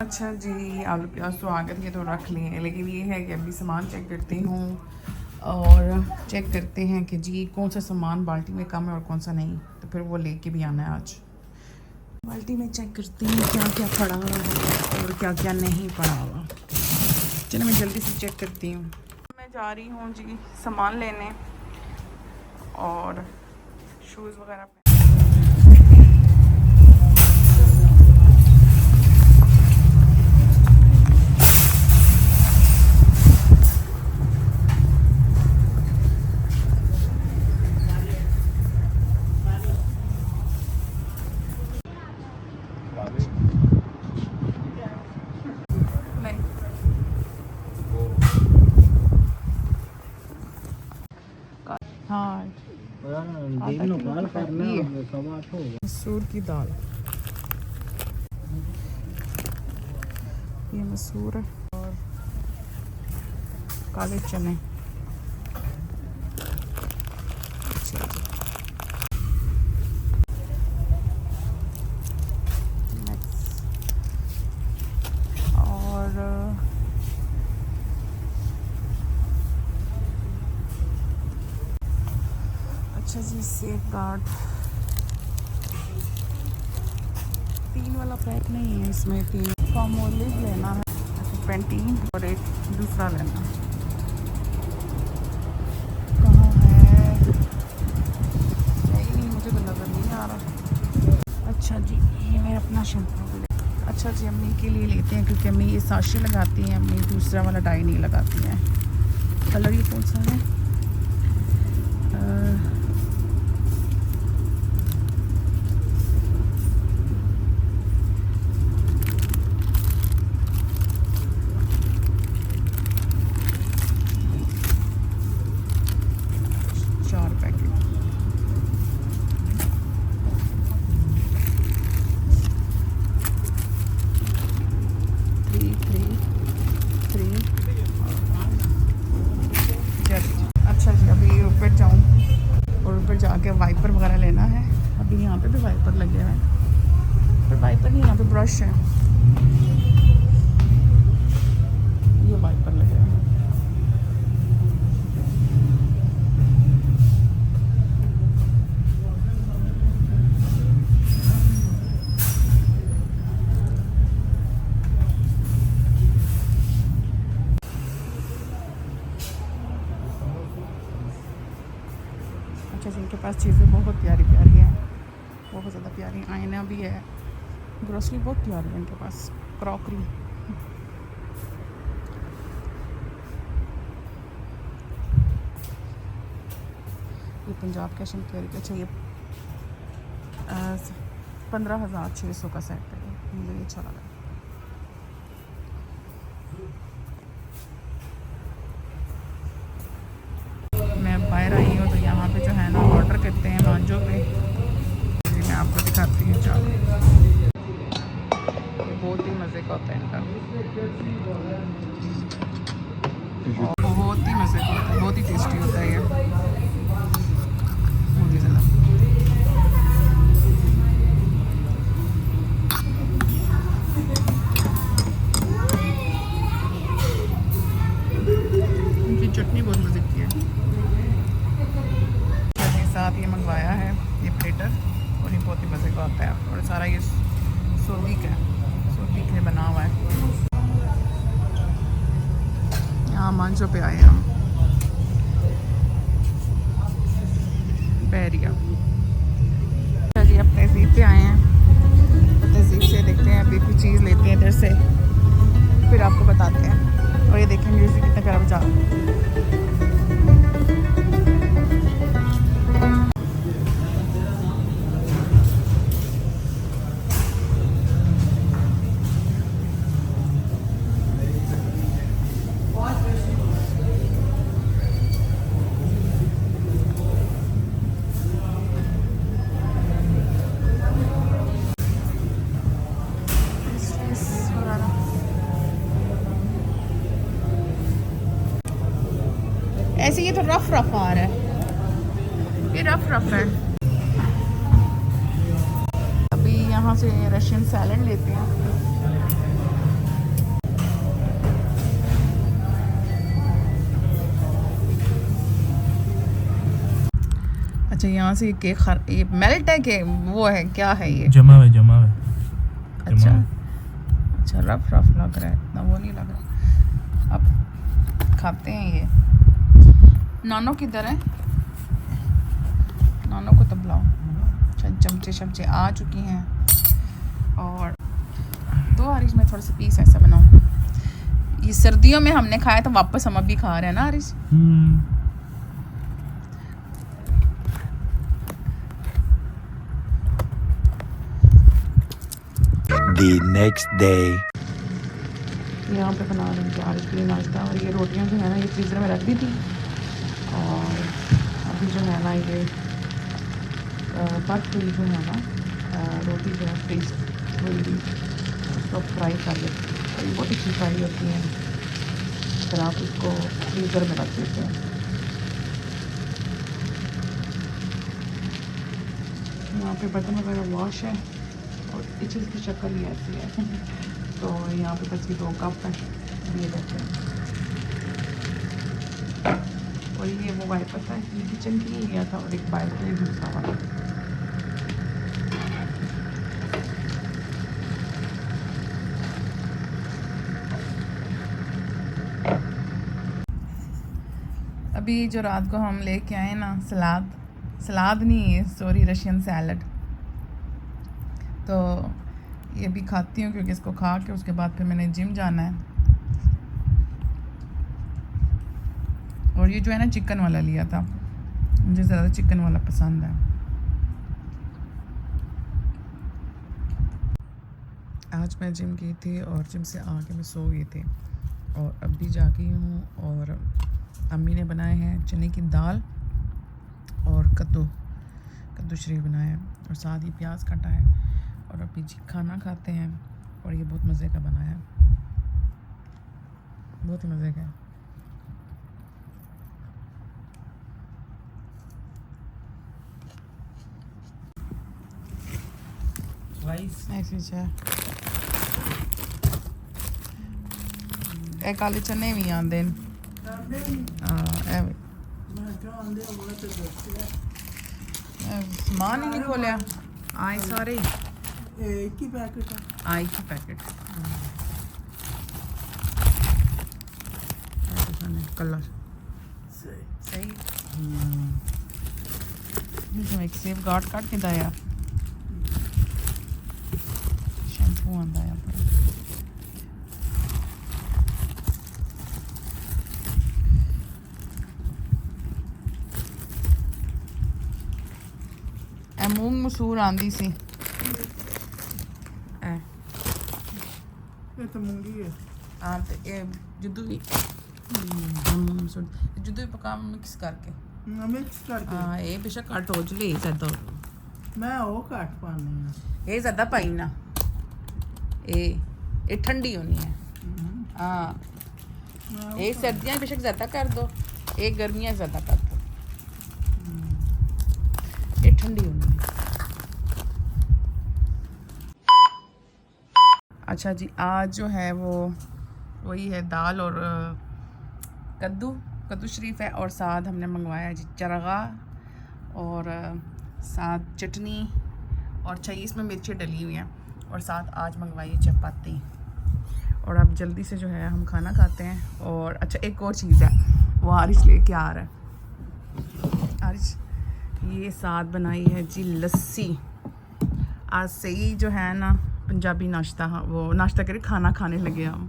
अच्छा जी, आलू प्याज तो आ गए थे तो रख लिए, लेकिन ये है कि अभी सामान चेक करती हूँ और चेक करते हैं कि जी कौन सा सामान बाल्टी में कम है और कौन सा नहीं, तो फिर वो लेके भी आना है आज। बाल्टी में चेक करती हूँ क्या क्या पड़ा हुआ है और क्या क्या नहीं पड़ा हुआ। चलो मैं जल्दी से चेक करती हूँ। मैं जा रही हूँ जी सामान लेने और शूज़ वगैरह। हाँ, मसूर की दाल, ये मसूर और काले चने। और अच्छा जी, सेफ गार्ड 3 वाला पैक नहीं है, इसमें 3 पामोलिव लेना है, पेंटीन और एक दूसरा लेना है। कहाँ है? नहीं, मुझे तो नज़र नहीं आ रहा। अच्छा जी, ये मैं अपना शैम्पू ले। अच्छा जी, अम्मी के लिए लेते हैं क्योंकि अम्मी ये साशे लगाती हैं, अम्मी दूसरा वाला डाई नहीं लगाती हैं। कलर ये कौन सा है? जाके वाइपर वगैरह लेना है। अभी यहाँ पे भी वाइपर लगे हुए हैं, पर वाइपर नहीं, यहाँ पे ब्रश है, ये वाइपर लगे हुए हैं। अच्छा जी, इनके पास चीज़ें बहुत प्यारी प्यारी हैं, बहुत ज़्यादा प्यारी। आईना भी है, ग्रोसरी बहुत प्यारी है इनके पास, क्रॉकरी। ये पंजाब कैश एंड कैरी का, अच्छा ये 15,600 का सेट है, मुझे ये अच्छा लगा। मैं बाहर आई हूँ तो यहाँ पे जो है ना ऑर्डर करते हैं मांझो पे, मैं आपको दिखाती हूँ। चलो, ये बहुत ही मज़े का होता है इनका, बहुत ही मज़े का होता है, बहुत ही टेस्टी होता है ये, बहुत ही ज़्यादा। इनकी चटनी बहुत मज़े की है। साथ ये मंगवाया है ये प्लेटर, और ये बहुत ही मज़े का होता है, और सारा ये सोगी का बना हुआ है। यहाँ मांझो पे आए हैं हम, बैरिया। अच्छा जी, अब तहजीब पे आए हैं, तो तहजीब से देखते हैं, अभी कुछ चीज़ लेते हैं इधर से, फिर आपको बताते हैं। और ये देखें म्यूज़िक कितना प्यारा बजा रहा है। ऐसे ये तो रफ आ रहा है, ये रफ है। अभी यहाँ से रशियन सैलड लेते हैं, अच्छा यहाँ से ये केक ये मेल्ट है कि वो है, क्या है ये? जमा हुआ अच्छा अच्छा, रफ लग रहा है, इतना वो नहीं लग रहा। अब खाते हैं ये। नानो किधर है? नानो को तो बुलाओ। अच्छा, चमचे शमचे आ चुकी हैं। और दो हारिश में थोड़ा सा पीस ऐसा बनाऊँ। ये सर्दियों में हमने खाया तो वापस हम अभी खा रहे हैं ना हारिश? The next day. यहाँ पे बना रहे हैं आज के लिए नाश्ता। और ये रोटियाँ जो है ना, ये फ्रीज़र में रख दी थी। और अभी जो है ना, ये बट हुई जो है ना रोटी जो है फ्रीज हुई थी, उसको फ्राई कर लेते हैं। और ये बहुत अच्छी फ्राई होती है। फिर आप इसको फ्रीज़र में रख देते हैं। यहाँ पे बर्तन वगैरह वॉश है और किचन की शक्ल ही ऐसी है। तो यहाँ पे बस ये 2 कप है, ये रखते हैं। और ये वो वाइपर था, ये किचन के लिए लिया था और एक बाइक के लिए दूसरा वाला। अभी जो रात को हम लेके आए ना सलाद नहीं है, सॉरी, रशियन सैलड। तो ये भी खाती हूँ क्योंकि इसको खा के उसके बाद फिर मैंने जिम जाना है। और ये जो है ना चिकन वाला लिया था, मुझे ज़्यादा चिकन वाला पसंद है। आज मैं जिम गई थी और जिम से आके मैं सो गई थी और अभी जागी हूँ। और अम्मी ने बनाए हैं चने की दाल और कद्दू शरीफ बनाया है और साथ ही प्याज काटा है। और अभी जी खाना खाते हैं। और ये बहुत मज़े का बनाया है, बहुत ही मज़े का। काले चने भी आंदे न। समान ही नहीं खोलिया, आए सारे एक ही पैकेट कलर सही। एक सेव गार्ड काट के दाया शैम्पू आंदा है। मूंग मसूर आंदी सी ये तो मूंगी है। हाँ, तो ये जुदू भी जुदू भी पका मिक्स करके हाँ, ये बेशक घट हो चली ज़्यादा मैं वो घट पानी ये ज़्यादा पाई ना, ये ठंडी होनी है। हाँ, ये सर्दियाँ बेशक ज़्यादा कर दो, ये गर्मियाँ ज़्यादा कर दो, ये ठंडी होनी है। अच्छा जी, आज जो है वो वही है दाल और कद्दू शरीफ है। और साथ हमने मंगवाया जी चरगा और साथ चटनी और चाहिए इसमें मिर्ची डली हुई हैं। और साथ आज मंगवाई चपाती। और अब जल्दी से जो है हम खाना खाते हैं। और अच्छा, एक और चीज़ है, वो आरिश लेके आ रहा है। आरिश ये साथ बनाई है जी लस्सी। आज से ही जो है ना पंजाबी नाश्ता, वो नाश्ता करके खाना खाने लगे हम।